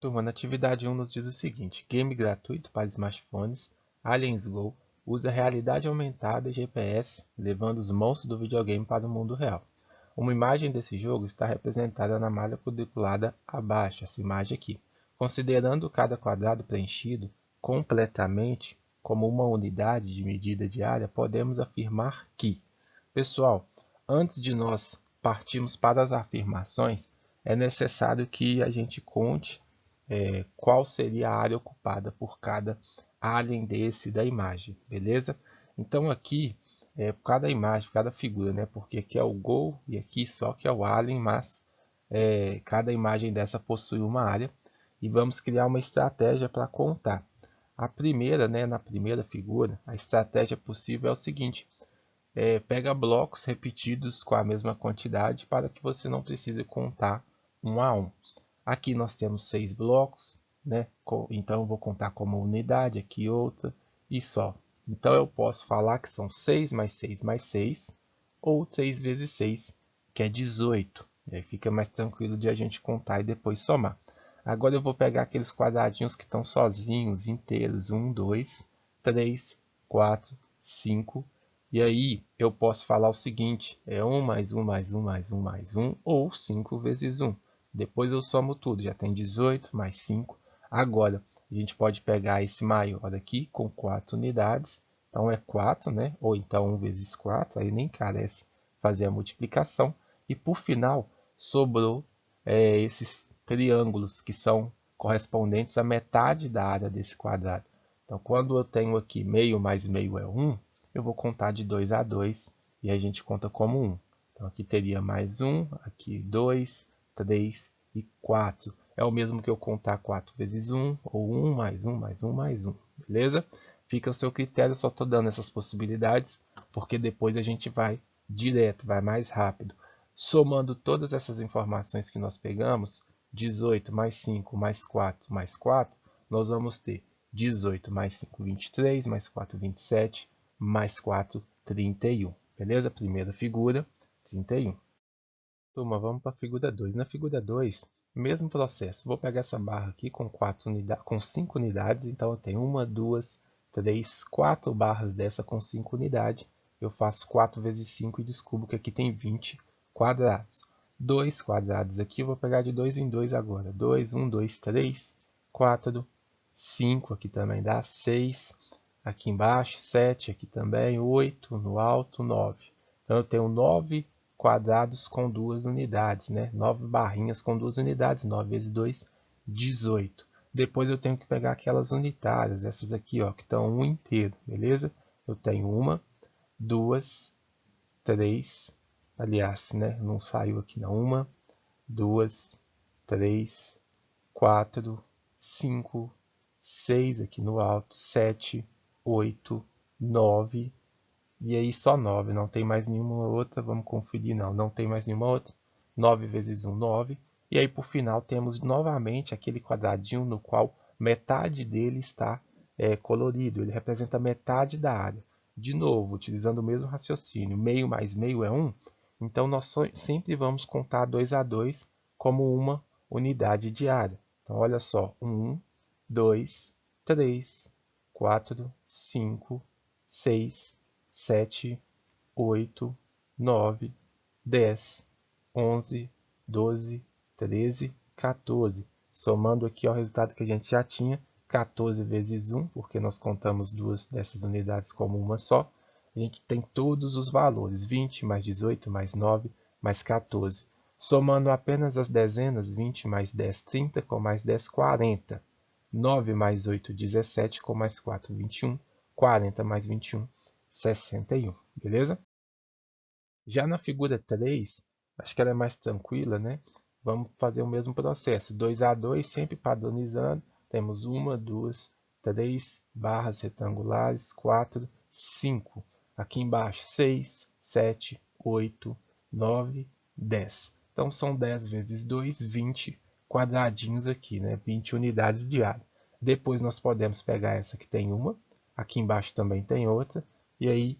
Turma, na atividade 1 nos diz o seguinte: game gratuito para smartphones, Aliens Go, usa realidade aumentada e GPS, levando os monstros do videogame para o mundo real. Uma imagem desse jogo está representada na malha quadriculada abaixo, essa imagem aqui. Considerando cada quadrado preenchido completamente como uma unidade de medida de área, podemos afirmar que, pessoal, antes de nós partirmos para as afirmações, é necessário que a gente conte qual seria a área ocupada por cada alien desse da imagem, beleza? Então aqui, cada imagem, cada figura, né? Porque aqui é o Go e aqui só que é o alien, mas cada imagem dessa possui uma área e vamos criar uma estratégia para contar. A primeira, né, na primeira figura, a estratégia possível é o seguinte: pega blocos repetidos com a mesma quantidade para que você não precise contar um a um. Aqui nós temos 6 blocos, né? Então eu vou contar como unidade, aqui outra e só. Então eu posso falar que são 6 mais 6 mais 6, ou 6 vezes 6, que é 18. E aí fica mais tranquilo de a gente contar e depois somar. Agora eu vou pegar aqueles quadradinhos que estão sozinhos, inteiros, 1, 2, 3, 4, 5. E aí eu posso falar o seguinte: é 1 mais 1 mais 1 mais 1 mais 1, ou 5 vezes 1. Depois eu somo tudo, já tem 18 mais 5. Agora, a gente pode pegar esse maior aqui com 4 unidades. Então, é 4, né? Ou então 1 vezes 4, aí nem carece fazer a multiplicação. E, por final, sobrou esses triângulos que são correspondentes à metade da área desse quadrado. Então, quando eu tenho aqui meio mais meio é 1, eu vou contar de 2 a 2 e a gente conta como 1. Então, aqui teria mais 1, aqui 2, 3 e 4. É o mesmo que eu contar 4 vezes 1, ou 1 mais 1 mais 1 mais 1, beleza? Fica ao seu critério, só estou dando essas possibilidades, porque depois a gente vai direto, vai mais rápido. Somando todas essas informações que nós pegamos, 18 mais 5 mais 4 mais 4, nós vamos ter 18 mais 5, 23, mais 4, 27, mais 4, 31. Beleza? Primeira figura, 31. Turma, vamos para a figura 2. Na figura 2, mesmo processo. Vou pegar essa barra aqui com 5 unidades. Então, eu tenho 1, 2, 3, 4 barras dessa com 5 unidades. Eu faço 4 vezes 5 e descubro que aqui tem 20 quadrados. 2 quadrados aqui, eu vou pegar de 2 em 2 agora. 2, 1, 2, 3, 4, 5. Aqui também dá 6. Aqui embaixo, 7. Aqui também, 8. No alto, 9. Então, eu tenho 9 quadrados com 2 unidades, né? 9 barrinhas com 2 unidades, 9 vezes 2, 18. Depois eu tenho que pegar aquelas unitárias, essas aqui, ó, que estão um inteiro, beleza? Eu tenho 1, 2, 3, aliás, né? Não saiu aqui não. 1, 2, 3, 4, 5, 6 aqui no alto, 7, 8, 9. E aí só 9, não tem mais nenhuma outra, vamos conferir, não tem mais nenhuma outra. 9 vezes 1, 9. E aí por final temos novamente aquele quadradinho no qual metade dele está colorido, ele representa metade da área. De novo, utilizando o mesmo raciocínio, meio mais meio é 1, então nós sempre vamos contar 2 a 2 como uma unidade de área. Então olha só, 1, 2, 3, 4, 5, 6, 7, 8, 9, 10, 11, 12, 13, 14. Somando aqui o resultado que a gente já tinha, 14 vezes 1, porque nós contamos duas dessas unidades como uma só. A gente tem todos os valores, 20 mais 18 mais 9 mais 14. Somando apenas as dezenas, 20 mais 10, 30, com mais 10, 40. 9 mais 8, 17, com mais 4, 21. 40 mais 21, 61, beleza? Já na figura 3, acho que ela é mais tranquila, né? Vamos fazer o mesmo processo. 2 a 2, sempre padronizando. Temos 1, 2, 3 barras retangulares, 4, 5. Aqui embaixo, 6, 7, 8, 9, 10. Então, são 10 vezes 2, 20 quadradinhos aqui, né? 20 unidades de área. Depois, nós podemos pegar essa que tem uma. Aqui embaixo também tem outra. E aí,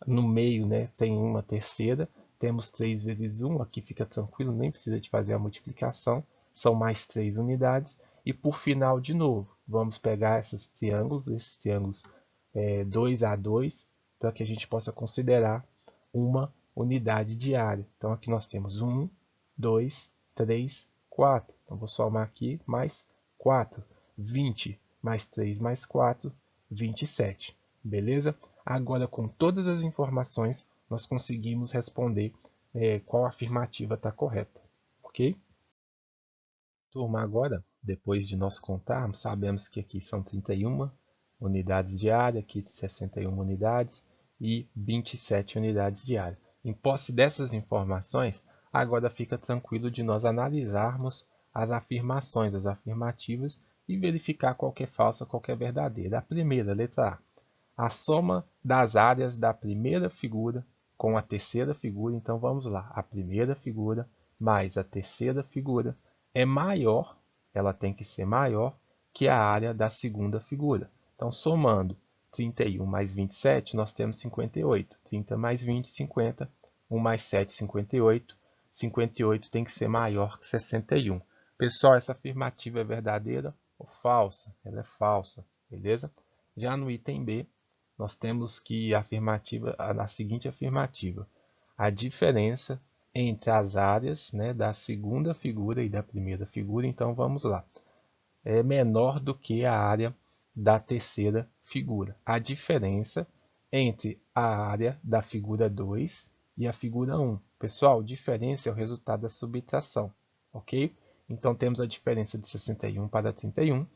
no meio, né, tem uma terceira. Temos 3 vezes 1, aqui fica tranquilo, nem precisa de fazer a multiplicação. São mais 3 unidades. E por final, de novo, vamos pegar esses triângulos 2 a 2, para que a gente possa considerar uma unidade de área. Então, aqui nós temos 1, 2, 3, 4. Então, vou somar aqui mais 4. 20 mais 3 mais 4, 27. Beleza? Agora, com todas as informações, nós conseguimos responder qual afirmativa está correta. Ok? Turma, agora, depois de nós contarmos, sabemos que aqui são 31 unidades de área, aqui 61 unidades e 27 unidades de área. Em posse dessas informações, agora fica tranquilo de nós analisarmos as afirmações, as afirmativas, e verificar qual que é falsa, qual que é verdadeira. A primeira, letra A. A soma das áreas da primeira figura com a terceira figura. Então, vamos lá. A primeira figura mais a terceira figura é maior, ela tem que ser maior que a área da segunda figura. Então, somando 31 mais 27, nós temos 58. 30 mais 20, 50. 1 mais 7, 58. 58 tem que ser maior que 61. Pessoal, essa afirmativa é verdadeira ou falsa? Ela é falsa, beleza? Já no item B, nós temos que a seguinte afirmativa. A diferença entre as áreas, né, da segunda figura e da primeira figura, então vamos lá, é menor do que a área da terceira figura. A diferença entre a área da figura 2 e a figura 1. Pessoal, diferença é o resultado da subtração, ok? Então temos a diferença de 61 para 31.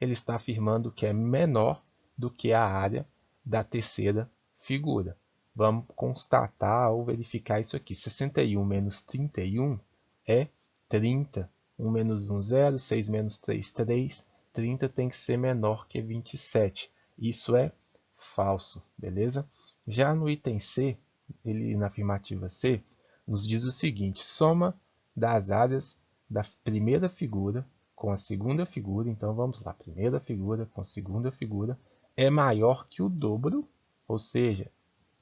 Ele está afirmando que é menor do que a área da terceira figura. Vamos constatar ou verificar isso aqui. 61 menos 31 é 30. 1 menos 1, 0. 6 menos 3, 3. 30 tem que ser menor que 27. Isso é falso, beleza? Já no item C, na afirmativa C, nos diz o seguinte. Soma das áreas da primeira figura com a segunda figura. Então, vamos lá. Primeira figura com a segunda figura é maior que o dobro, ou seja,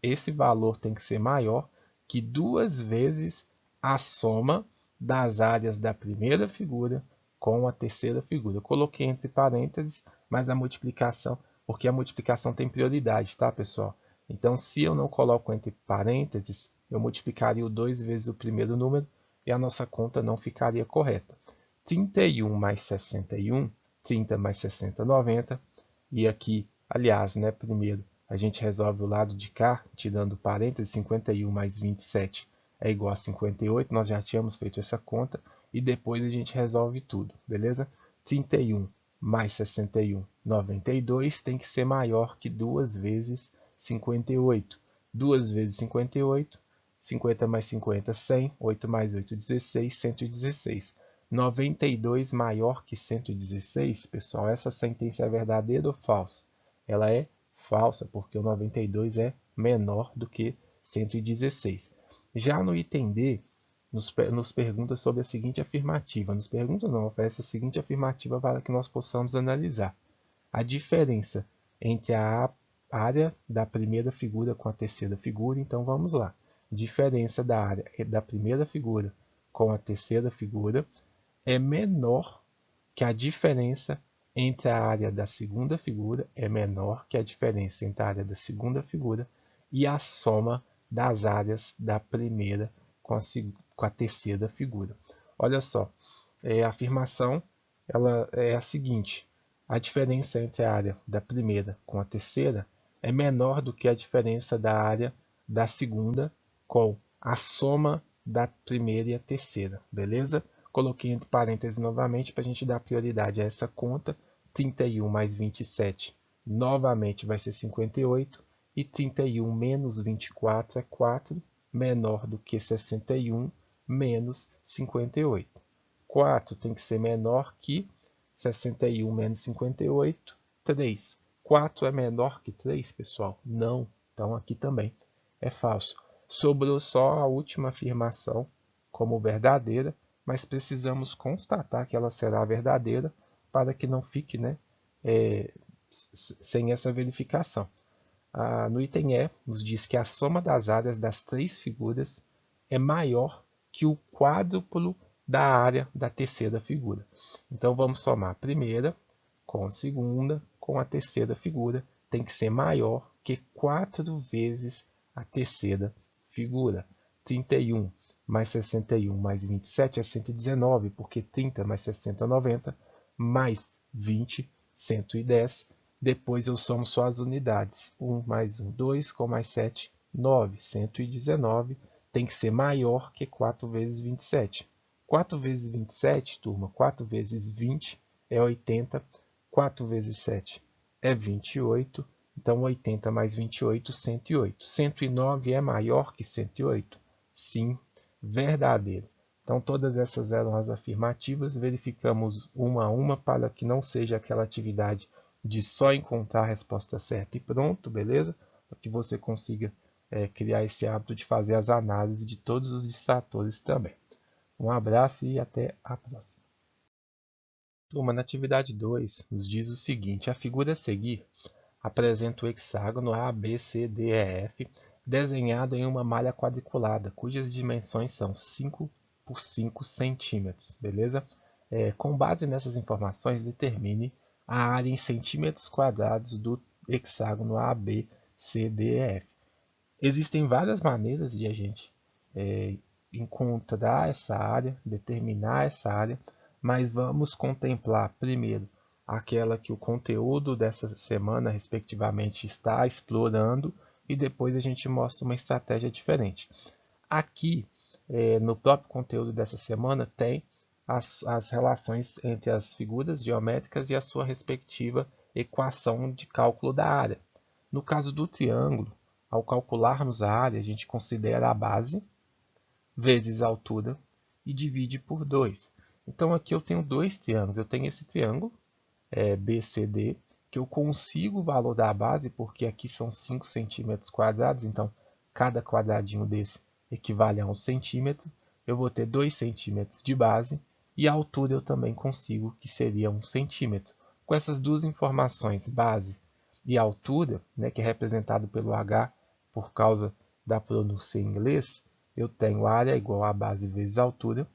esse valor tem que ser maior que 2 vezes a soma das áreas da primeira figura com a terceira figura. Eu coloquei entre parênteses, mas a multiplicação, porque a multiplicação tem prioridade, tá, pessoal? Então, se eu não coloco entre parênteses, eu multiplicaria o 2 vezes o primeiro número e a nossa conta não ficaria correta. 31 mais 61, 30 mais 60, 90. E aqui, aliás, né, primeiro, a gente resolve o lado de cá, tirando parênteses, 51 mais 27 é igual a 58, nós já tínhamos feito essa conta, e depois a gente resolve tudo, beleza? 31 mais 61, 92, tem que ser maior que 2 vezes 58. 2 vezes 58, 50 mais 50, 100, 8 mais 8, 16, 116. 92 maior que 116, pessoal, essa sentença é verdadeira ou falsa? Ela é falsa, porque o 92 é menor do que 116. Já no item D, nos pergunta sobre a seguinte afirmativa. Nos pergunta não, oferece a seguinte afirmativa para que nós possamos analisar. A diferença entre a área da primeira figura com a terceira figura. Então, vamos lá. Diferença da área da primeira figura com a terceira figura é menor que a diferença entre a área da segunda figura, é menor que a diferença entre a área da segunda figura e a soma das áreas da primeira com a terceira figura. Olha só, a afirmação ela é a seguinte. A diferença entre a área da primeira com a terceira é menor do que a diferença da área da segunda com a soma da primeira e a terceira, beleza? Coloquei entre parênteses novamente para a gente dar prioridade a essa conta. 31 mais 27 novamente vai ser 58. E 31 menos 24 é 4, menor do que 61 menos 58. 4 tem que ser menor que 61 menos 58, 3. 4 é menor que 3, pessoal? Não. Então, aqui também é falso. Sobrou só a última afirmação como verdadeira, mas precisamos constatar que ela será verdadeira para que não fique, né, sem essa verificação. No item E, nos diz que a soma das áreas das 3 figuras é maior que o quádruplo da área da terceira figura. Então, vamos somar a primeira com a segunda com a terceira figura. Tem que ser maior que 4 vezes a terceira figura. 31 mais 61 mais 27 é 119, porque 30 mais 60 é 90, mais 20, 110. Depois eu somo só as unidades. 1 mais 1, 2, com mais 7, 9. 119 tem que ser maior que 4 vezes 27. 4 vezes 27, turma, 4 vezes 20 é 80. 4 vezes 7 é 28. Então, 80 mais 28, 108. 109 é maior que 108? Sim, verdadeiro. Então, todas essas eram as afirmativas. Verificamos uma a uma para que não seja aquela atividade de só encontrar a resposta certa e pronto, beleza? Para que você consiga criar esse hábito de fazer as análises de todos os distratores também. Um abraço e até a próxima. Turma, na atividade 2, nos diz o seguinte: a figura a seguir apresenta o hexágono ABCDEF desenhado em uma malha quadriculada, cujas dimensões são 5 por 5 centímetros, beleza? Com base nessas informações, determine a área em centímetros quadrados do hexágono ABCDEF. Existem várias maneiras de a gente encontrar essa área, determinar essa área, mas vamos contemplar primeiro aquela que o conteúdo dessa semana, respectivamente, está explorando, e depois a gente mostra uma estratégia diferente. Aqui, no próprio conteúdo dessa semana, tem as relações entre as figuras geométricas e a sua respectiva equação de cálculo da área. No caso do triângulo, ao calcularmos a área, a gente considera a base vezes a altura e divide por 2. Então, aqui eu tenho dois triângulos. Eu tenho esse triângulo, BCD, que eu consigo o valor da base, porque aqui são 5 centímetros quadrados, então cada quadradinho desse equivale a 1 centímetro. Eu vou ter 2 centímetros de base, e a altura eu também consigo, que seria 1 centímetro. Com essas duas informações, base e altura, que é representado pelo H por causa da pronúncia em inglês, eu tenho área igual a base vezes a altura.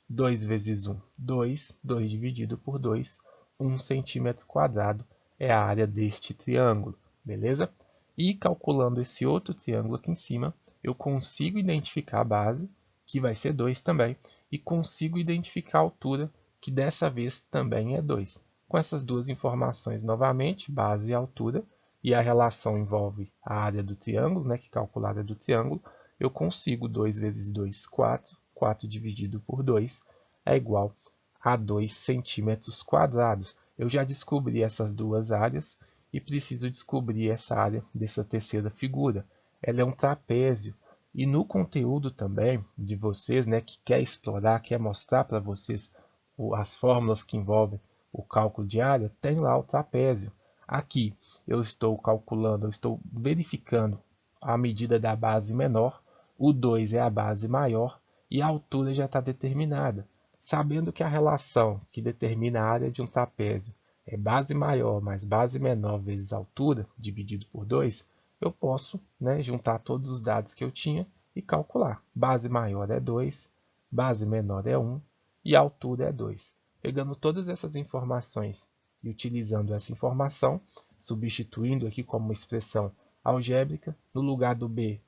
2 vezes 1, 2. 2 dividido por 2, 1 centímetro quadrado é a área deste triângulo, beleza? E calculando esse outro triângulo aqui em cima, eu consigo identificar a base, que vai ser 2 também, e consigo identificar a altura, que dessa vez também é 2. Com essas duas informações novamente, base e altura, e a relação envolve a área do triângulo, que calcula a área do triângulo, eu consigo 2 vezes 2, 4. 4 dividido por 2 é igual a 2 centímetros quadrados. Eu já descobri essas duas áreas e preciso descobrir essa área dessa terceira figura. Ela é um trapézio. E no conteúdo também de vocês, que quer explorar, quer mostrar para vocês as fórmulas que envolvem o cálculo de área, tem lá o trapézio. Aqui eu estou calculando, eu estou verificando a medida da base menor, o 2 é a base maior e a altura já está determinada. Sabendo que a relação que determina a área de um trapézio é base maior mais base menor vezes altura, dividido por 2, eu posso juntar todos os dados que eu tinha e calcular. Base maior é 2, base menor é 1 e a altura é 2. Pegando todas essas informações e utilizando essa informação, substituindo aqui como uma expressão algébrica, no lugar do B,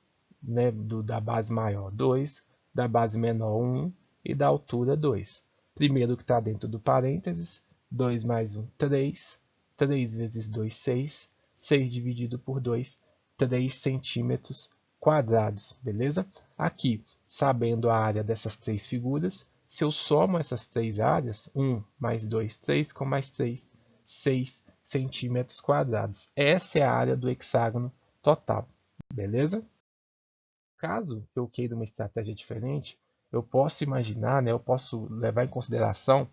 da base maior 2, da base menor 1 e da altura 2. Primeiro que está dentro do parênteses, 2 mais 1, 3. 3 vezes 2, 6. 6 dividido por 2, 3 centímetros quadrados, beleza? Aqui, sabendo a área dessas três figuras, se eu somo essas três áreas, 1 mais 2, 3, com mais 3, 6 centímetros quadrados. Essa é a área do hexágono total, beleza? Caso eu queira uma estratégia diferente, eu posso imaginar, eu posso levar em consideração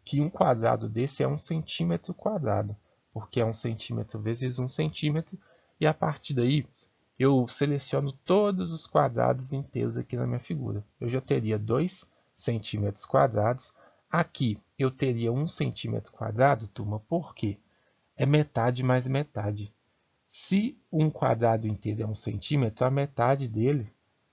que um quadrado desse é 1 centímetro quadrado, porque é 1 centímetro vezes 1 centímetro, e a partir daí eu seleciono todos os quadrados inteiros aqui na minha figura. Eu já teria 2 centímetros quadrados. Aqui eu teria 1 centímetro quadrado, turma, por quê? É metade mais metade. Se um quadrado inteiro é 1 centímetro, a metade dele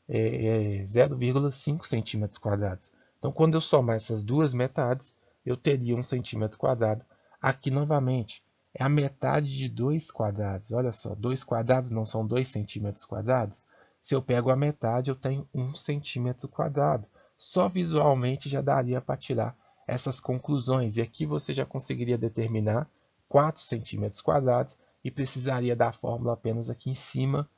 é 0,5 centímetros quadrados. Então, quando eu somar essas duas metades, eu teria 1 centímetro quadrado. Aqui, novamente, é a metade de 2 quadrados. Olha só, 2 quadrados não são 2 centímetros quadrados? Se eu pego a metade, eu tenho 1 centímetro quadrado. Só visualmente já daria para tirar essas conclusões. E aqui você já conseguiria determinar 4 centímetros quadrados e precisaria da fórmula apenas aqui em cima.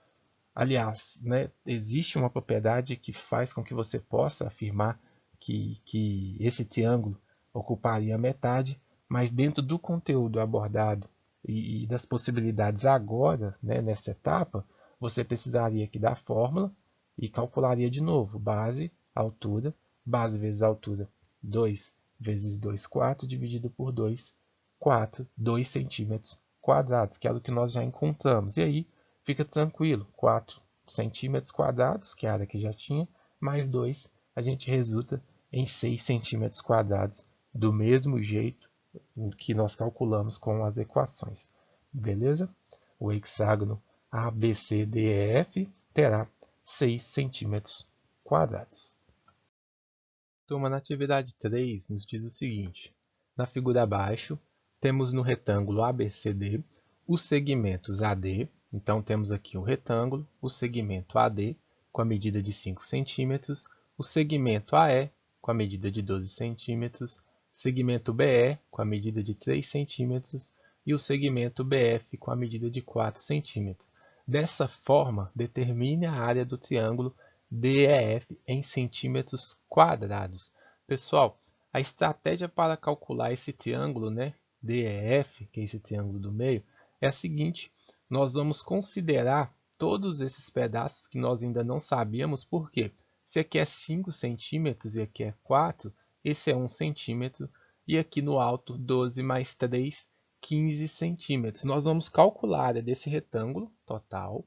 Aliás, né, existe uma propriedade que faz com que você possa afirmar que esse triângulo ocuparia metade, mas dentro do conteúdo abordado e das possibilidades agora, né, nessa etapa, você precisaria aqui da fórmula e calcularia de novo base, altura, base vezes altura, 2 vezes 2, 4, dividido por 2, 4, 2 centímetros quadrados, que é o que nós já encontramos. E aí, fica tranquilo, 4 centímetros quadrados, que é a área que já tinha, mais 2, a gente resulta em 6 centímetros quadrados, do mesmo jeito que nós calculamos com as equações. Beleza? O hexágono ABCDEF terá 6 centímetros quadrados. Turma, na atividade 3, nos diz o seguinte. Na figura abaixo, temos no retângulo ABCD os segmentos AD. Então, temos aqui o retângulo, o segmento AD com a medida de 5 centímetros, o segmento AE com a medida de 12 centímetros, o segmento BE com a medida de 3 centímetros e o segmento BF com a medida de 4 centímetros. Dessa forma, determine a área do triângulo DEF em centímetros quadrados. Pessoal, a estratégia para calcular esse triângulo, né, DEF, que é esse triângulo do meio, é a seguinte: nós vamos considerar todos esses pedaços que nós ainda não sabíamos, por quê? Se aqui é 5 centímetros e aqui é 4, esse é 1 centímetro, e aqui no alto 12 mais 3, 15 centímetros. Nós vamos calcular a área desse retângulo total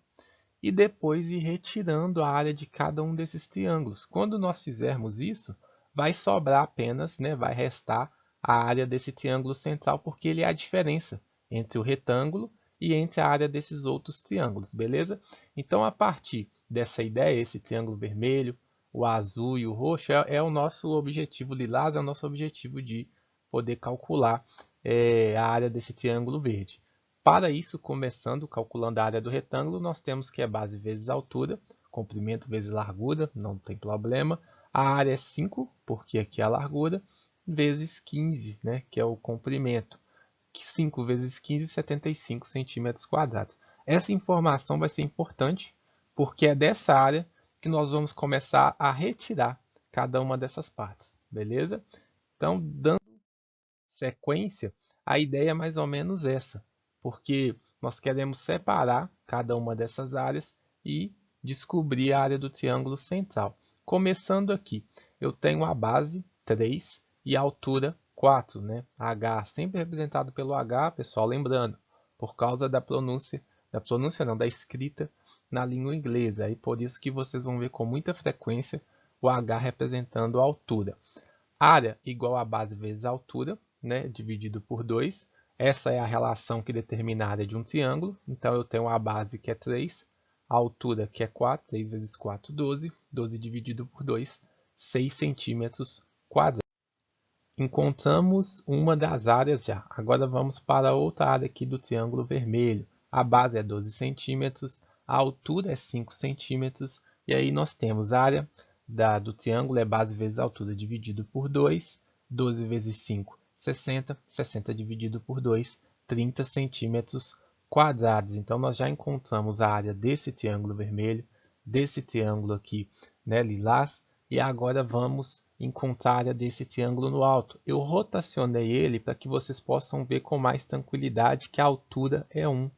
e depois ir retirando a área de cada um desses triângulos. Quando nós fizermos isso, vai sobrar apenas, né, vai restar a área desse triângulo central, porque ele é a diferença entre o retângulo e entre a área desses outros triângulos, beleza? Então, a partir dessa ideia, esse triângulo vermelho, o azul e o roxo é o nosso objetivo, lilás é o nosso objetivo de poder calcular a área desse triângulo verde. Para isso, começando calculando a área do retângulo, nós temos que é base vezes altura, comprimento vezes largura, não tem problema. A área é 5, porque aqui é a largura, vezes 15, né, que é o comprimento. 5 vezes 15, 75 centímetros quadrados. Essa informação vai ser importante, porque é dessa área que nós vamos começar a retirar cada uma dessas partes, beleza? Então, dando sequência, a ideia é mais ou menos essa, porque nós queremos separar cada uma dessas áreas e descobrir a área do triângulo central. Começando aqui, eu tenho a base 3 e a altura 4, né? H, sempre representado pelo H, pessoal, lembrando, por causa da pronúncia não, da escrita na língua inglesa. E por isso que vocês vão ver com muita frequência o H representando a altura. Área igual a base vezes a altura, né, dividido por 2. Essa é a relação que determina a área de um triângulo. Então, eu tenho a base que é 3, a altura que é 4, 3 vezes 4, 12. 12 dividido por 2, 6 centímetros quadrados. Encontramos uma das áreas já. Agora vamos para outra área aqui do triângulo vermelho. A base é 12 centímetros, a altura é 5 centímetros, e aí nós temos a área do triângulo é base vezes altura dividido por 2, 12 vezes 5, 60, 60 dividido por 2, 30 centímetros quadrados. Então, nós já encontramos a área desse triângulo vermelho, desse triângulo aqui, né, lilás, e agora vamos encontrar a área desse triângulo no alto. Eu rotacionei ele para que vocês possam ver com mais tranquilidade que a altura é 1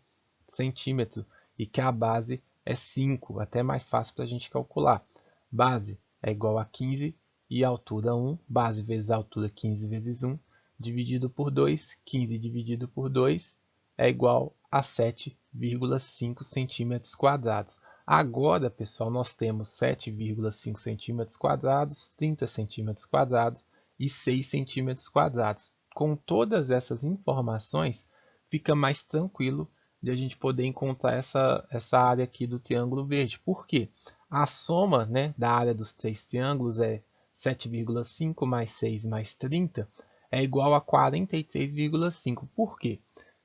centímetro e que a base é 5, até mais fácil para a gente calcular. Base é igual a 15 e a altura 1, base vezes a altura 15 vezes 1, dividido por 2, 15 dividido por 2 é igual a 7,5 centímetros quadrados. Agora, pessoal, nós temos 7,5 centímetros quadrados, 30 centímetros quadrados e 6 centímetros quadrados. Com todas essas informações, fica mais tranquilo de a gente poder encontrar essa área aqui do triângulo verde. Por quê? A soma, né, da área dos três triângulos é 7,5 mais 6 mais 30 é igual a 43,5. Por quê?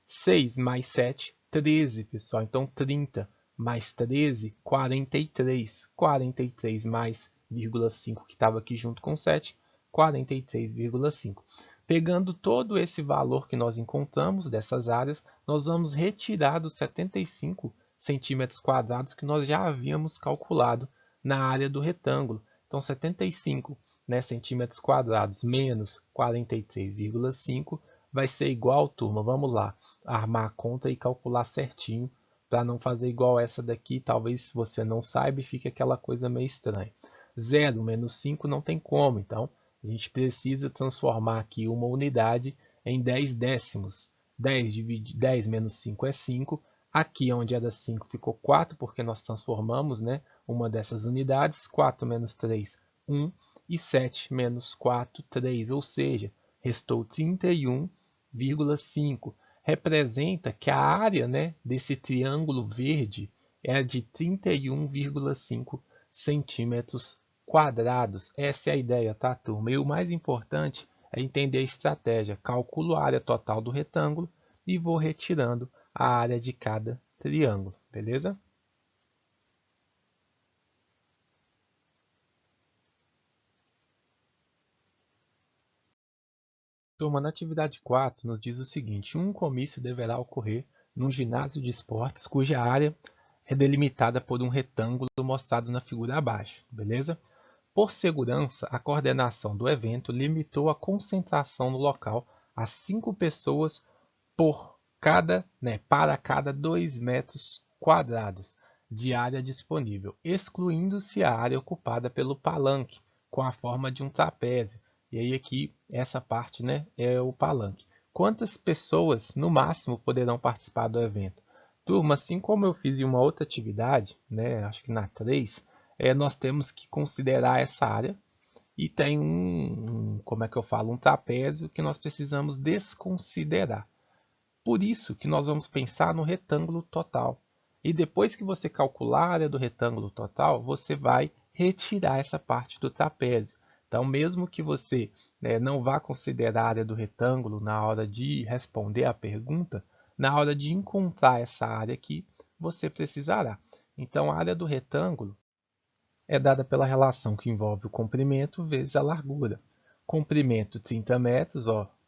6 mais 7, 13, pessoal. Então, 30 mais 13, 43. 43 mais 0,5 que estava aqui junto com 7, 43,5. Pegando todo esse valor que nós encontramos dessas áreas, nós vamos retirar dos 75 centímetros quadrados que nós já havíamos calculado na área do retângulo. Então, 75, né, centímetros quadrados menos 43,5 vai ser igual, turma, vamos lá, armar a conta e calcular certinho para não fazer igual essa daqui. Talvez você não saiba e fique aquela coisa meio estranha. 0 menos 5 não tem como, então a gente precisa transformar aqui uma unidade em 10 décimos. 10 menos 5 é 5. Aqui onde era 5 ficou 4, porque nós transformamos, né, uma dessas unidades. 4 menos 3, 1. E 7 menos 4, 3. Ou seja, restou 31,5. Representa que a área, né, desse triângulo verde é de 31,5 centímetros quadrados. Essa é a ideia, tá, turma? E o mais importante é entender a estratégia. Calculo a área total do retângulo e vou retirando a área de cada triângulo, beleza? Turma, na atividade 4 nos diz o seguinte: um comício deverá ocorrer num ginásio de esportes cuja área é delimitada por um retângulo mostrado na figura abaixo, beleza? Por segurança, a coordenação do evento limitou a concentração no local a 5 pessoas para cada 2 metros quadrados de área disponível, excluindo-se a área ocupada pelo palanque, com a forma de um trapézio. E aí aqui, essa parte, né, é o palanque. Quantas pessoas, no máximo, poderão participar do evento? Turma, assim como eu fiz em uma outra atividade, né, acho que na 3, nós temos que considerar essa área e tem como é que eu falo, um trapézio que nós precisamos desconsiderar. Por isso que nós vamos pensar no retângulo total. E depois que você calcular a área do retângulo total, você vai retirar essa parte do trapézio. Então, mesmo que você, não vá considerar a área do retângulo na hora de responder a pergunta, na hora de encontrar essa área aqui, você precisará. Então, a área do retângulo é dada pela relação que envolve o comprimento vezes a largura. Comprimento 30 metros,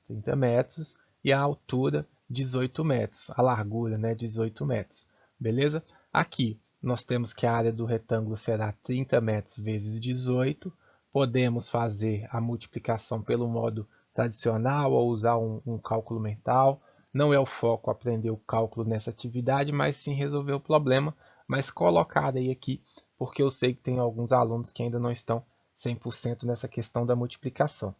30 metros, e a altura 18 metros, a largura, 18 metros, beleza? Aqui nós temos que a área do retângulo será 30 metros vezes 18, podemos fazer a multiplicação pelo modo tradicional ou usar um cálculo mental. Não é o foco aprender o cálculo nessa atividade, mas sim resolver o problema, mas colocarei aqui porque eu sei que tem alguns alunos que ainda não estão 100% nessa questão da multiplicação.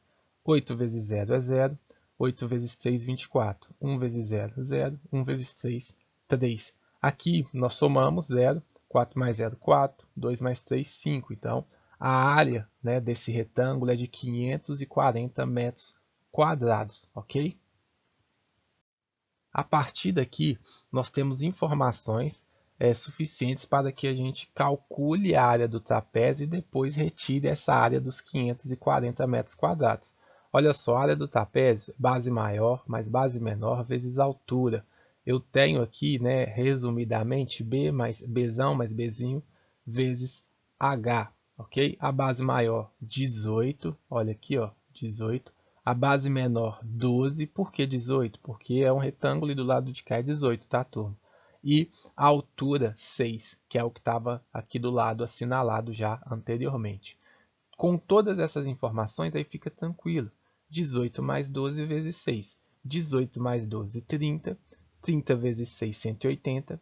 8 vezes 0 é 0, 8 vezes 3, 24. 1 vezes 0, 0, 1 vezes 3, 3. Aqui nós somamos 0, 4 mais 0, 4, 2 mais 3, 5. Então, a área, desse retângulo é de 540 metros quadrados, ok? A partir daqui, nós temos informações suficientes para que a gente calcule a área do trapézio e depois retire essa área dos 540 metros quadrados. Olha só, a área do trapézio, base maior mais base menor vezes altura. Eu tenho aqui, resumidamente, B mais Bzão mais Bzinho vezes H, ok? A base maior, 18, olha aqui, 18. A base menor, 12. Por que 18? Porque é um retângulo e do lado de cá é 18, tá, turma? E a altura, 6, que é o que estava aqui do lado assinalado já anteriormente. Com todas essas informações, aí fica tranquilo. 18 mais 12 vezes 6. 18 mais 12, 30. 30 vezes 6, 180.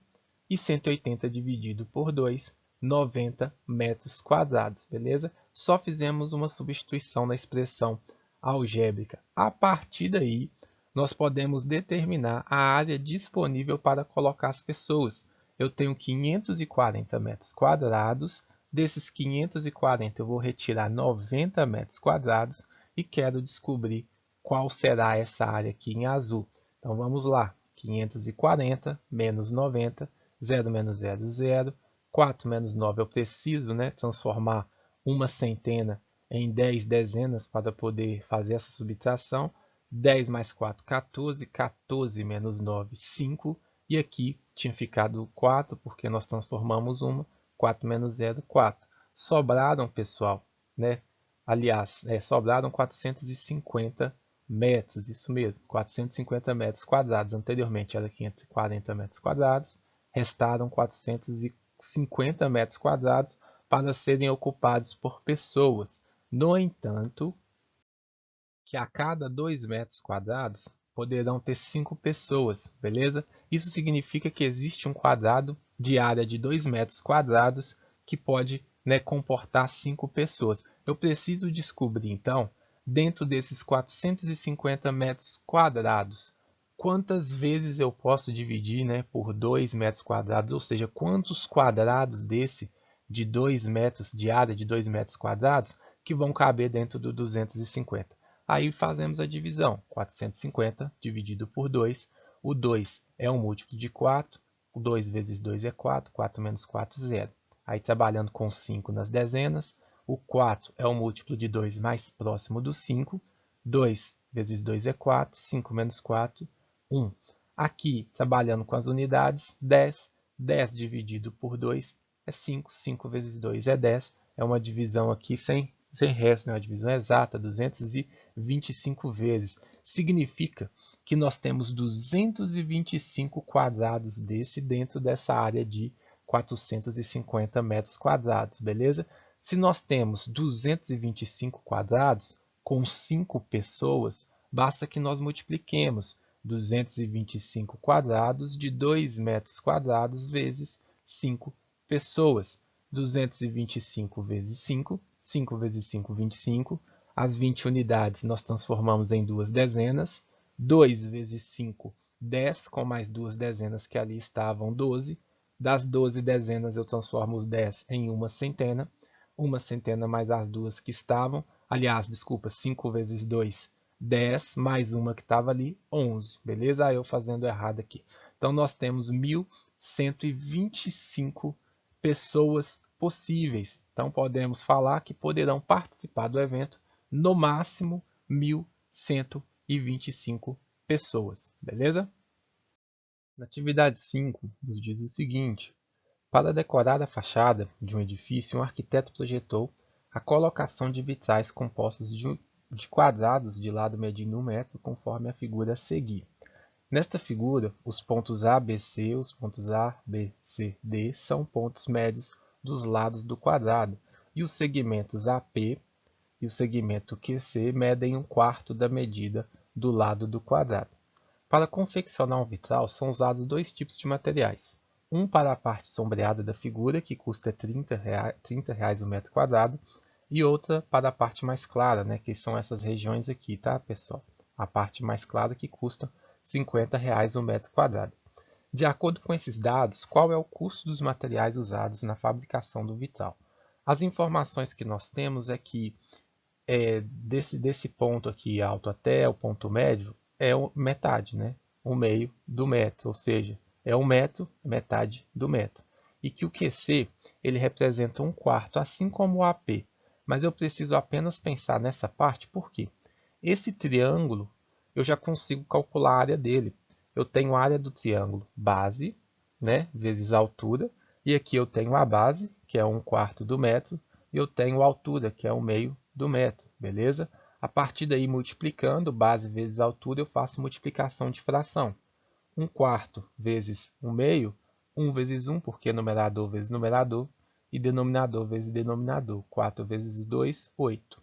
E 180 dividido por 2, 90 metros quadrados, beleza? Só fizemos uma substituição na expressão algébrica. A partir daí, nós podemos determinar a área disponível para colocar as pessoas. Eu tenho 540 metros quadrados. Desses 540, eu vou retirar 90 metros quadrados e quero descobrir qual será essa área aqui em azul. Então, vamos lá. 540 menos 90, 0 menos 0, 0. 4 menos 9, eu preciso transformar uma centena em 10 dezenas para poder fazer essa subtração. 10 mais 4, 14. 14 menos 9, 5. E aqui tinha ficado 4, porque nós transformamos uma. 4 menos 0, 4. Sobraram, pessoal, né? Aliás, sobraram 450 metros, isso mesmo, 450 metros quadrados. Anteriormente era 540 metros quadrados. Restaram 450 metros quadrados para serem ocupados por pessoas. No entanto, que a cada 2 metros quadrados poderão ter 5 pessoas, beleza? Isso significa que existe um quadrado de área de 2 metros quadrados que pode, né, comportar 5 pessoas. Eu preciso descobrir, então, dentro desses 450 metros quadrados, quantas vezes eu posso dividir, né, por 2 metros quadrados, ou seja, quantos quadrados desse de 2 metros, de área de 2 metros quadrados, que vão caber dentro do 250. Aí fazemos a divisão, 450 dividido por 2, o 2 é um múltiplo de 4, o 2 vezes 2 é 4, 4 menos 4, 0. Aí trabalhando com 5 nas dezenas, o 4 é um múltiplo de 2 mais próximo do 5, 2 vezes 2 é 4, 5 menos 4, 1. Aqui, trabalhando com as unidades, 10, 10 dividido por 2 é 5, 5 vezes 2 é 10, é uma divisão aqui sem resto, né? Uma divisão exata, 225 vezes. Significa que nós temos 225 quadrados desse dentro dessa área de 450 metros quadrados, beleza? Se nós temos 225 quadrados com 5 pessoas, basta que nós multipliquemos 225 quadrados de 2 metros quadrados vezes 5 pessoas. 225 vezes 5, 5 vezes 5, 25. As 20 unidades nós transformamos em duas dezenas. 2 vezes 5, 10, com mais duas dezenas que ali estavam, 12. Das 12 dezenas eu transformo os 10 em uma centena. Uma centena mais as duas que estavam. Aliás, desculpa, 5 vezes 2, 10, mais uma que estava ali, 11. Beleza? Aí eu fazendo errado aqui. Então, nós temos 1.125 pessoas possíveis. Então, podemos falar que poderão participar do evento no máximo 1.125 pessoas. Beleza? Na atividade 5, nos diz o seguinte: para decorar a fachada de um edifício, um arquiteto projetou a colocação de vitrais compostos de quadrados de lado medindo 1 metro, conforme a figura a seguir. Nesta figura, os pontos A, B, C, os pontos A, B, C, D são pontos médios dos lados do quadrado, e os segmentos AP e o segmento QC medem 1/4 da medida do lado do quadrado. Para confeccionar um vitral, são usados dois tipos de materiais. Um para a parte sombreada da figura, que custa R$30 o metro quadrado, e outra para a parte mais clara, né, que são essas regiões aqui, tá, pessoal? A parte mais clara que custa R$50 o metro quadrado. De acordo com esses dados, qual é o custo dos materiais usados na fabricação do vitral? As informações que nós temos é que desse ponto aqui alto até o ponto médio é metade, né? 1/2 do metro, ou seja, é 1 metro, metade do metro. E que o QC ele representa 1/4, assim como o AP. Mas eu preciso apenas pensar nessa parte, por quê? Esse triângulo, eu já consigo calcular a área dele. Eu tenho a área do triângulo base, né, vezes a altura, e aqui eu tenho a base, que é 1/4 do metro, e eu tenho a altura, que é 1/2 do metro, beleza? A partir daí, multiplicando base vezes altura, eu faço multiplicação de fração. 1/4 vezes 1/2, 1 vezes 1, porque numerador vezes numerador, e denominador vezes denominador. 4 vezes 2, 8.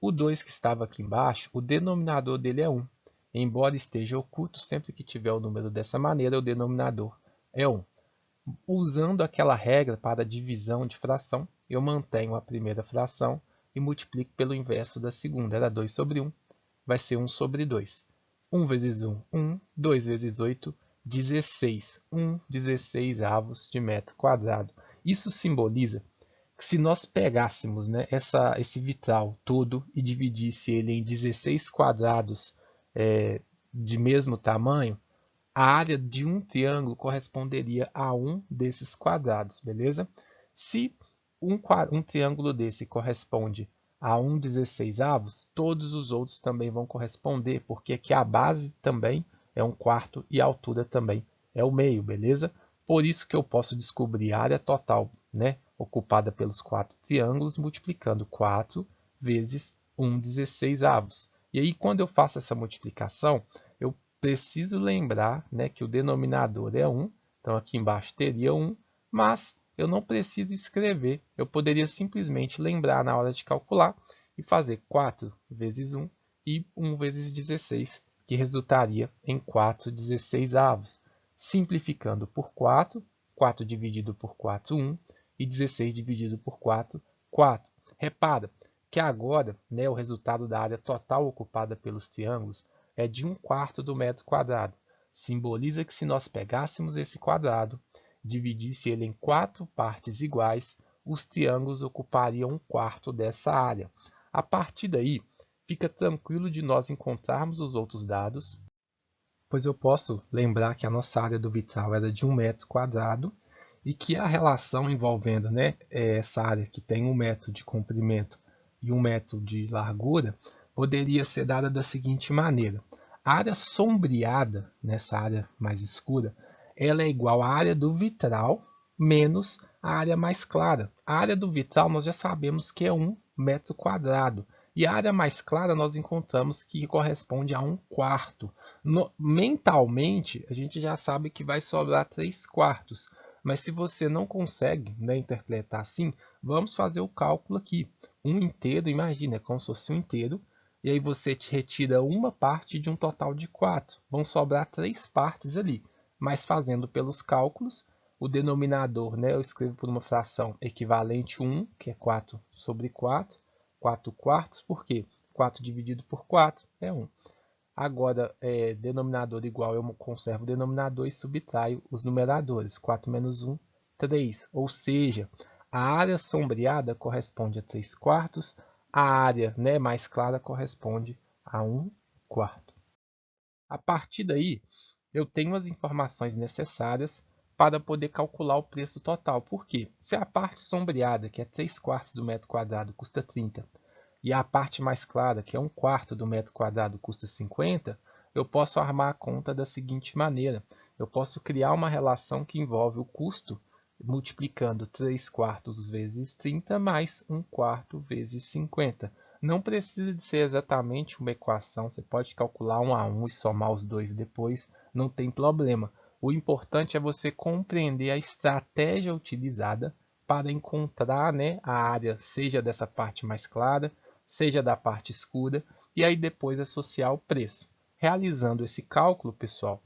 O 2 que estava aqui embaixo, o denominador dele é 1. Embora esteja oculto, sempre que tiver o número dessa maneira, o denominador é 1. Usando aquela regra para divisão de fração, eu mantenho a primeira fração e multiplico pelo inverso da segunda. Era 2 sobre 1, vai ser 1 sobre 2. 1 vezes 1, 1. 2 vezes 8, 16. 1/16 de metro quadrado. Isso simboliza que se nós pegássemos, né, esse vitral todo e dividisse ele em 16 quadrados de mesmo tamanho, a área de um triângulo corresponderia a um desses quadrados, beleza? Se um triângulo desse corresponde a 1/16, todos os outros também vão corresponder, porque aqui a base também é 1/4 e a altura também é o meio, beleza? Por isso que eu posso descobrir a área total, né, ocupada pelos 4 triângulos, multiplicando 4 vezes 1/16. E aí, quando eu faço essa multiplicação, eu preciso lembrar, né, que o denominador é 1, então aqui embaixo teria 1, mas eu não preciso escrever, eu poderia simplesmente lembrar na hora de calcular e fazer 4 vezes 1 e 1 vezes 16, que resultaria em 4/16. Simplificando por 4, 4 dividido por 4, 1, e 16 dividido por 4, 4. Repara que agora, né, o resultado da área total ocupada pelos triângulos é de 1/4 do metro quadrado. Simboliza que se nós pegássemos esse quadrado, dividisse ele em 4 partes iguais, os triângulos ocupariam 1/4 dessa área. A partir daí, fica tranquilo de nós encontrarmos os outros dados, pois eu posso lembrar que a nossa área do vitral era de 1 metro quadrado e que a relação envolvendo, né, essa área que tem 1 metro de comprimento e 1 metro de largura poderia ser dada da seguinte maneira. A área sombreada, nessa área mais escura, ela é igual à área do vitral menos a área mais clara. A área do vitral nós já sabemos que é 1 metro quadrado. E a área mais clara nós encontramos que corresponde a 1/4. Mentalmente, a gente já sabe que vai sobrar 3/4. Mas se você não consegue, né, interpretar assim, vamos fazer o cálculo aqui. 1 inteiro, imagina, é como se fosse 1 inteiro. E aí você te retira uma parte de um total de 4. Vão sobrar 3 partes ali. Mas fazendo pelos cálculos, o denominador, né, eu escrevo por uma fração equivalente a 1, que é 4/4. 4/4, por quê? 4 dividido por 4 é 1. Agora, denominador igual, eu conservo o denominador e subtraio os numeradores. 4 menos 1, 3. Ou seja, a área sombreada corresponde a 3/4, a área, né, mais clara corresponde a 1/4. A partir daí, eu tenho as informações necessárias para poder calcular o preço total. Por quê? Se a parte sombreada, que é 3/4 do metro quadrado, custa 30, e a parte mais clara, que é 1/4 do metro quadrado, custa 50, eu posso armar a conta da seguinte maneira. Eu posso criar uma relação que envolve o custo multiplicando 3/4 vezes 30 mais 1/4 vezes 50. Não precisa de ser exatamente uma equação, você pode calcular 1 a 1 e somar os dois depois, não tem problema. O importante é você compreender a estratégia utilizada para encontrar, né, a área, seja dessa parte mais clara, seja da parte escura, e aí depois associar o preço. Realizando esse cálculo, pessoal,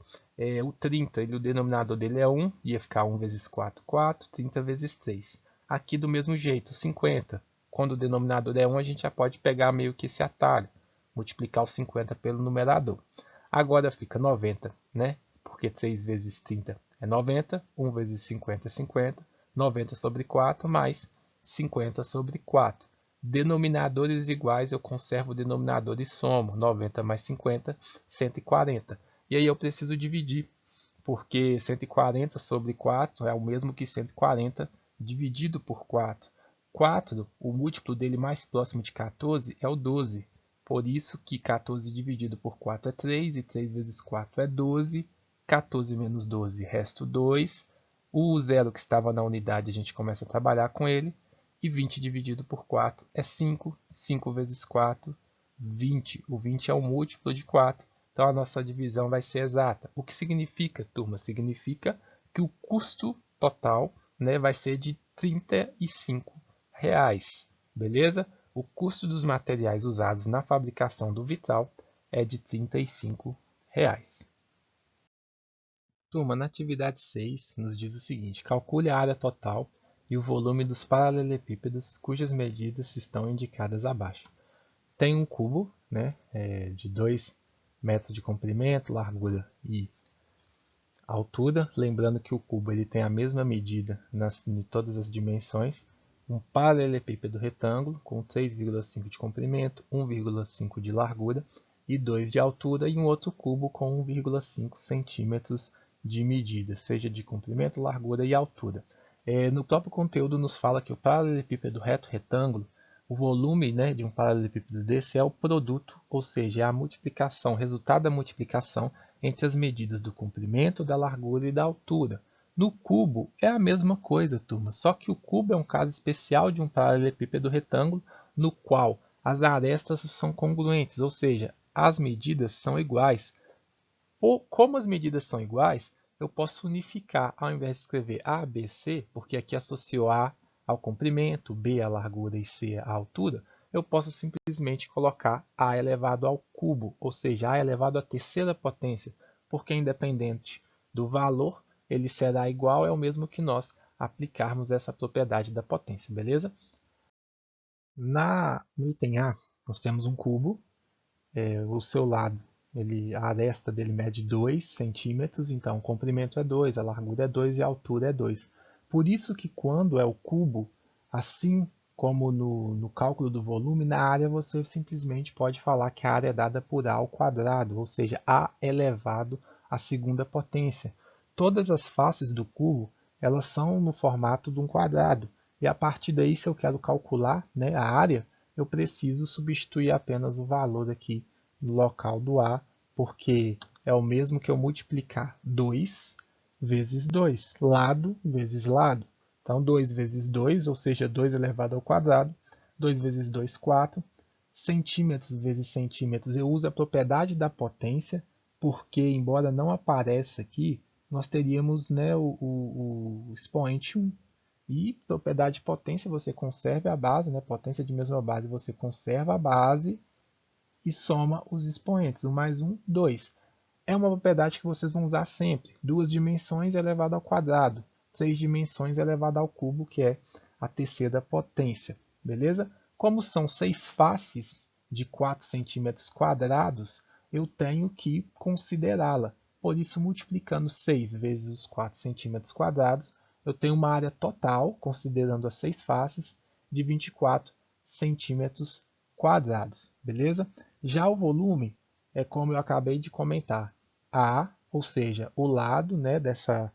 o 30, o denominador dele é 1, ia ficar 1 vezes 4, 4, 30 vezes 3. Aqui do mesmo jeito, 50. Quando o denominador é 1, a gente já pode pegar meio que esse atalho, multiplicar o 50 pelo numerador. Agora fica 90, né? Porque 3 vezes 30 é 90, 1 vezes 50 é 50, 90 sobre 4 mais 50 sobre 4. Denominadores iguais, eu conservo o denominador e somo. 90 mais 50, 140. E aí eu preciso dividir, porque 140 sobre 4 é o mesmo que 140 dividido por 4. 4, o múltiplo dele mais próximo de 14 é o 12. Por isso que 14 dividido por 4 é 3, e 3 vezes 4 é 12. 14 menos 12, resto 2. O zero que estava na unidade, a gente começa a trabalhar com ele. E 20 dividido por 4 é 5. 5 vezes 4, 20. O 20 é o múltiplo de 4. Então, a nossa divisão vai ser exata. O que significa, turma? Significa que o custo total, né, vai ser de R$35. Beleza? O custo dos materiais usados na fabricação do vitral é de R$35. Turma, na atividade 6, nos diz o seguinte: calcule a área total e o volume dos paralelepípedos cujas medidas estão indicadas abaixo. Tem um cubo, né, de 2 metros de comprimento, largura e altura. Lembrando que o cubo ele tem a mesma medida em todas as dimensões. Um paralelepípedo retângulo com 3,5 de comprimento, 1,5 de largura e 2 de altura, e um outro cubo com 1,5 centímetros de medida, seja de comprimento, largura e altura. No próprio conteúdo nos fala que o paralelepípedo reto retângulo O volume, né, de um paralelepípedo desse é o produto, ou seja, é a multiplicação, o resultado da multiplicação entre as medidas do comprimento, da largura e da altura. No cubo é a mesma coisa, turma, só que o cubo é um caso especial de um paralelepípedo retângulo no qual as arestas são congruentes, ou seja, as medidas são iguais. Como as medidas são iguais, eu posso unificar, ao invés de escrever A, B, C, porque aqui associou A ao comprimento, B à largura e C à altura, eu posso simplesmente colocar A elevado ao cubo, ou seja, A elevado à terceira potência, porque independente do valor, ele será igual, é o mesmo que nós aplicarmos essa propriedade da potência, beleza? No item A, nós temos um cubo, o seu lado, a aresta dele mede 2 centímetros, então o comprimento é 2, a largura é 2 e a altura é 2. Por isso que quando é o cubo, assim como no cálculo do volume, na área você simplesmente pode falar que a área é dada por A ao quadrado, ou seja, A elevado à segunda potência. Todas as faces do cubo, elas são no formato de um quadrado, e a partir daí, se eu quero calcular, né, a área, eu preciso substituir apenas o valor aqui no local do A, porque é o mesmo que eu multiplicar 2 vezes 2, lado vezes lado. Então, 2 vezes 2, ou seja, 2 elevado ao quadrado, 2 vezes 2, 4. Centímetros vezes centímetros, eu uso a propriedade da potência, porque, embora não apareça aqui, nós teríamos, né, o expoente 1. E propriedade de potência, você conserva a base, né? Potência de mesma base, você conserva a base e soma os expoentes. 1 mais 1, 2. É uma propriedade que vocês vão usar sempre. 2 dimensões elevado ao quadrado. 3 dimensões elevado ao cubo, que é a terceira potência. Beleza? Como são 6 faces de 4 centímetros quadrados, eu tenho que considerá-la. Por isso, multiplicando 6 vezes os 4 centímetros quadrados, eu tenho uma área total, considerando as 6 faces, de 24 centímetros quadrados. Beleza? Já o volume é como eu acabei de comentar. A, ou seja, o lado, né, dessa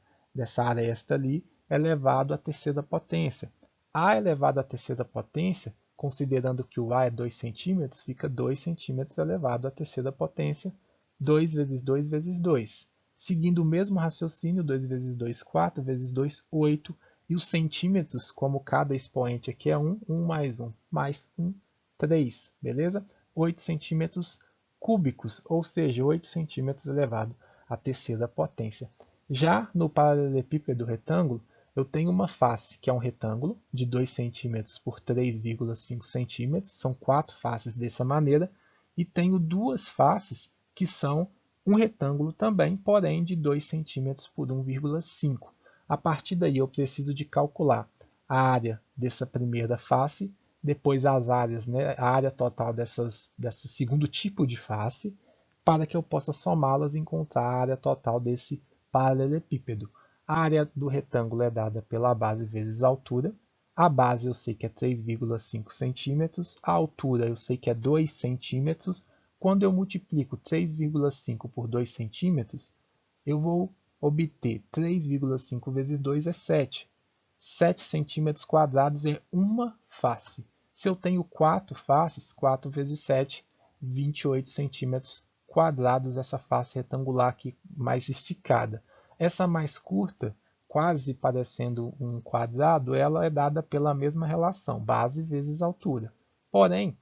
aresta ali, elevado à terceira potência. A elevado à terceira potência, considerando que o A é 2 centímetros, fica 2 centímetros elevado à terceira potência, 2 vezes 2 vezes 2. Seguindo o mesmo raciocínio, 2 vezes 2, 4, vezes 2, 8. E os centímetros, como cada expoente aqui é 1, 1 mais 1, 3, beleza? 8 centímetros cúbicos, ou seja, 8 centímetros elevado à terceira potência. Já no paralelepípedo retângulo, eu tenho uma face, que é um retângulo, de 2 centímetros por 3,5 centímetros, são 4 faces dessa maneira, e tenho duas faces que são um retângulo também, porém de 2 centímetros por 1,5. A partir daí eu preciso de calcular a área dessa primeira face, depois as áreas, né, a área total desse segundo tipo de face, para que eu possa somá-las e encontrar a área total desse paralelepípedo. A área do retângulo é dada pela base vezes a altura. A base eu sei que é 3,5 centímetros, a altura eu sei que é 2 centímetros. Quando eu multiplico 3,5 por 2 centímetros, eu vou obter 3,5 vezes 2 é 7. 7 centímetros quadrados é uma face. Se eu tenho 4 faces, 4 vezes 7, 28 centímetros quadrados, essa face retangular aqui mais esticada. Essa mais curta, quase parecendo um quadrado, ela é dada pela mesma relação, base vezes altura. Porém,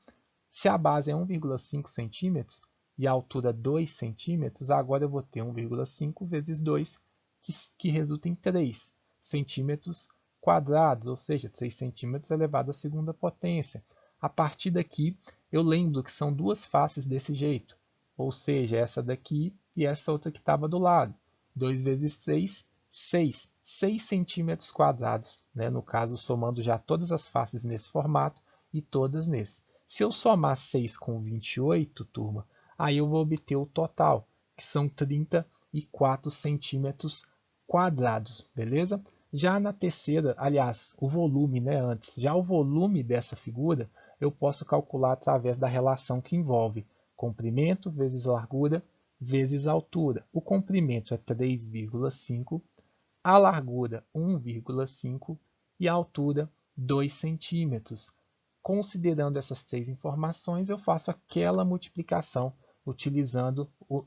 se a base é 1,5 centímetros e a altura 2 centímetros, agora eu vou ter 1,5 vezes 2, que resulta em 3 centímetros quadrados, ou seja, 3 centímetros elevado à segunda potência. A partir daqui, eu lembro que são duas faces desse jeito, ou seja, essa daqui e essa outra que estava do lado. 2 vezes 3, 6. 6 centímetros quadrados, né? No caso, somando já todas as faces nesse formato e todas nesse. Se eu somar 6 com 28, turma, aí eu vou obter o total, que são 34 centímetros quadrados, beleza? Já na terceira, aliás, o volume, né, antes, já o volume dessa figura, eu posso calcular através da relação que envolve comprimento vezes largura vezes altura. O comprimento é 3,5, a largura 1,5 e a altura 2 centímetros. Considerando essas três informações, eu faço aquela multiplicação utilizando o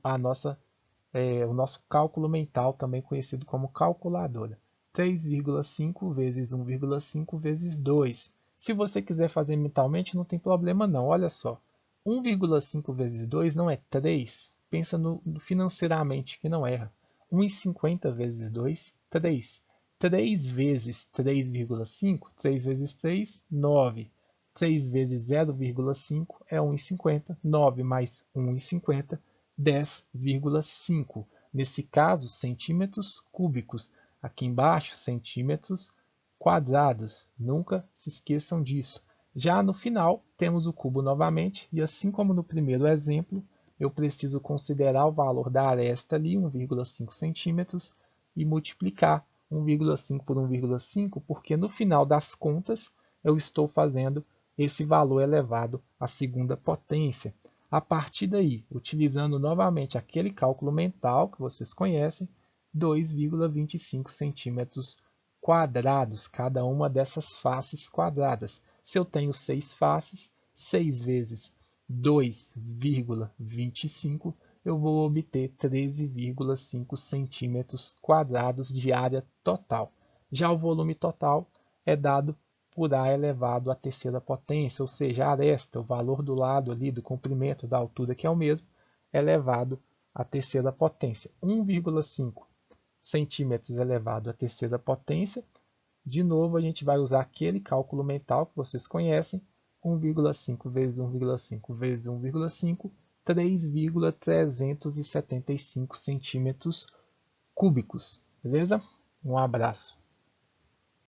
nosso cálculo mental, também conhecido como calculadora. 3,5 vezes 1,5 vezes 2. Se você quiser fazer mentalmente, não tem problema não. Olha só, 1,5 vezes 2 não é 3? Pensa no financeiramente, que não erra. 1,50 vezes 2, 3. 3 vezes 3,5, 3 vezes 3, 9. 3 vezes 0,5 é 1,50. 9 mais 1,50, 10,5. Nesse caso, centímetros cúbicos. Aqui embaixo, centímetros quadrados. Nunca se esqueçam disso. Já no final, temos o cubo novamente, e assim como no primeiro exemplo, eu preciso considerar o valor da aresta ali, 1,5 centímetros, e multiplicar 1,5 por 1,5, porque no final das contas eu estou fazendo esse valor elevado à segunda potência. A partir daí, utilizando novamente aquele cálculo mental que vocês conhecem, 2,25 centímetros quadrados, cada uma dessas faces quadradas. Se eu tenho 6 faces, 6 vezes 2,25, eu vou obter 13,5 centímetros quadrados de área total. Já o volume total é dado por A elevado à terceira potência, ou seja, a aresta, o valor do lado ali do comprimento da altura, que é o mesmo, elevado à terceira potência. 1,5 centímetros elevado à terceira potência. De novo, a gente vai usar aquele cálculo mental que vocês conhecem, 1,5 vezes 1,5 vezes 1,5, 3,375 centímetros cúbicos. Beleza? Um abraço.